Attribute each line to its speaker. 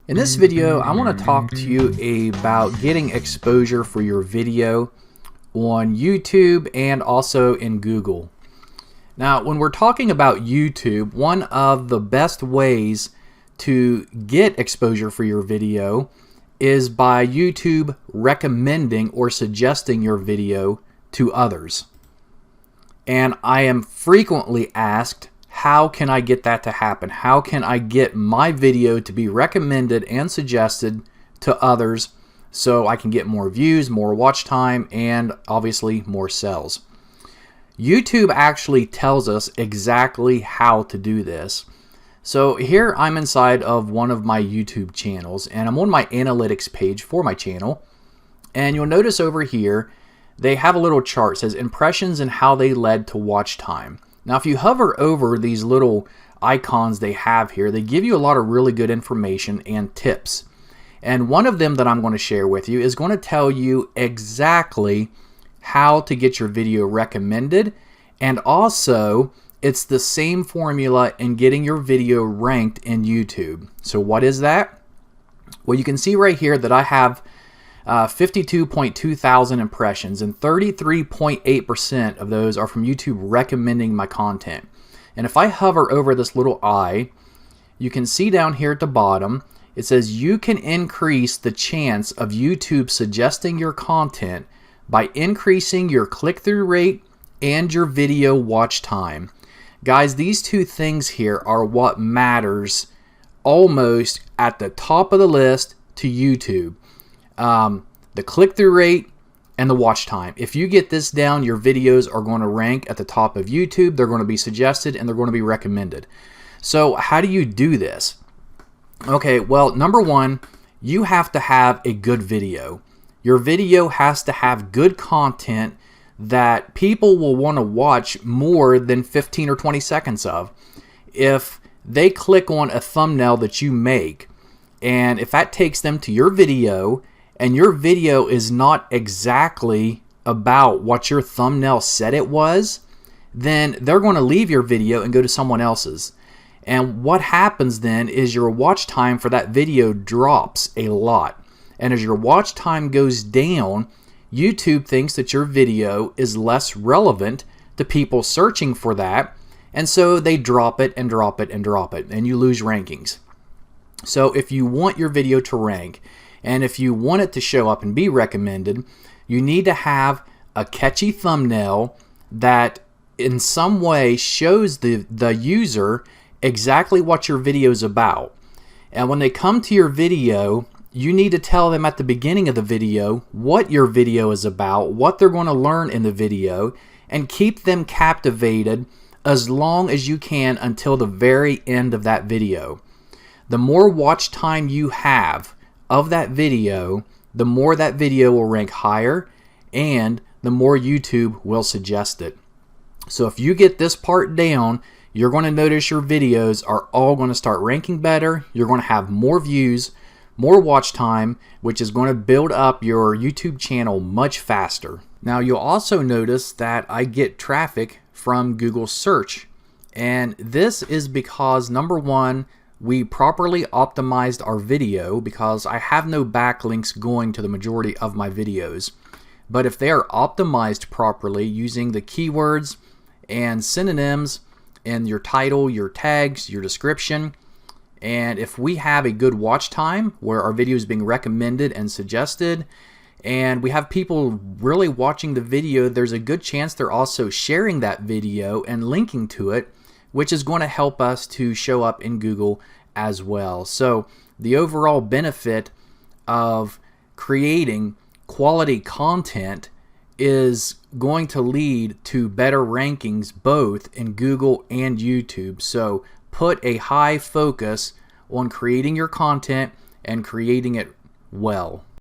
Speaker 1: In this video, I want to talk to you about getting exposure for your video on YouTube and also in Google. Now, when we're talking about YouTube, one of the best ways to get exposure for your video is by YouTube recommending or suggesting your video to others. And I am frequently asked, how can I get that to happen? How can I get my video to be recommended and suggested to others so I can get more views, more watch time, and obviously more sales? YouTube actually tells us exactly how to do this. So here I'm inside of one of my YouTube channels, and I'm on my analytics page for my channel, and you'll notice over here they have a little chart that says impressions and how they led to watch time. Now, if you hover over these little icons they have here, they give you a lot of really good information and tips. And one of them that I'm going to share with you is going to tell you exactly how to get your video recommended. And also, it's the same formula in getting your video ranked in YouTube. So what is that? Well, you can see right here that I have 52.2 thousand impressions, and 33.8% of those are from YouTube recommending my content. And if I hover over this little eye, you can see down here at the bottom, it says you can increase the chance of YouTube suggesting your content by increasing your click-through rate and your video watch time. Guys, these two things here are what matters almost at the top of the list to YouTube. The click-through rate and the watch time. If you get this down, your videos are going to rank at the top of YouTube. They're going to be suggested and they're going to be recommended. So how do you do this? Okay, well, number one, you have to have a good video. Your video has to have good content that people will want to watch more than 15 or 20 seconds of. If they click on a thumbnail that you make, and if that takes them to your video, and your video is not exactly about what your thumbnail said it was, then they're going to leave your video and go to someone else's. And what happens then is your watch time for that video drops a lot. And as your watch time goes down, YouTube thinks that your video is less relevant to people searching for that. And so they drop it and drop it and drop it, and you lose rankings. So if you want your video to rank, and if you want it to show up and be recommended, you need to have a catchy thumbnail that in some way shows the user exactly what your video is about. And when they come to your video, you need to tell them at the beginning of the video what your video is about, what they're going to learn in the video, and keep them captivated as long as you can until the very end of that video. The more watch time you have of that video, the more that video will rank higher and the more YouTube will suggest it. So if you get this part down, you're going to notice your videos are all going to start ranking better. You're going to have more views, more watch time, which is going to build up your YouTube channel much faster. Now, you'll also notice that I get traffic from Google search. And this is because, number one, we properly optimized our video, because I have no backlinks going to the majority of my videos. But if they are optimized properly using the keywords and synonyms in your title, your tags, your description, and if we have a good watch time where our video is being recommended and suggested, and we have people really watching the video, there's a good chance they're also sharing that video and linking to it, which is going to help us to show up in Google as well. So the overall benefit of creating quality content is going to lead to better rankings both in Google and YouTube. So put a high focus on creating your content and creating it well.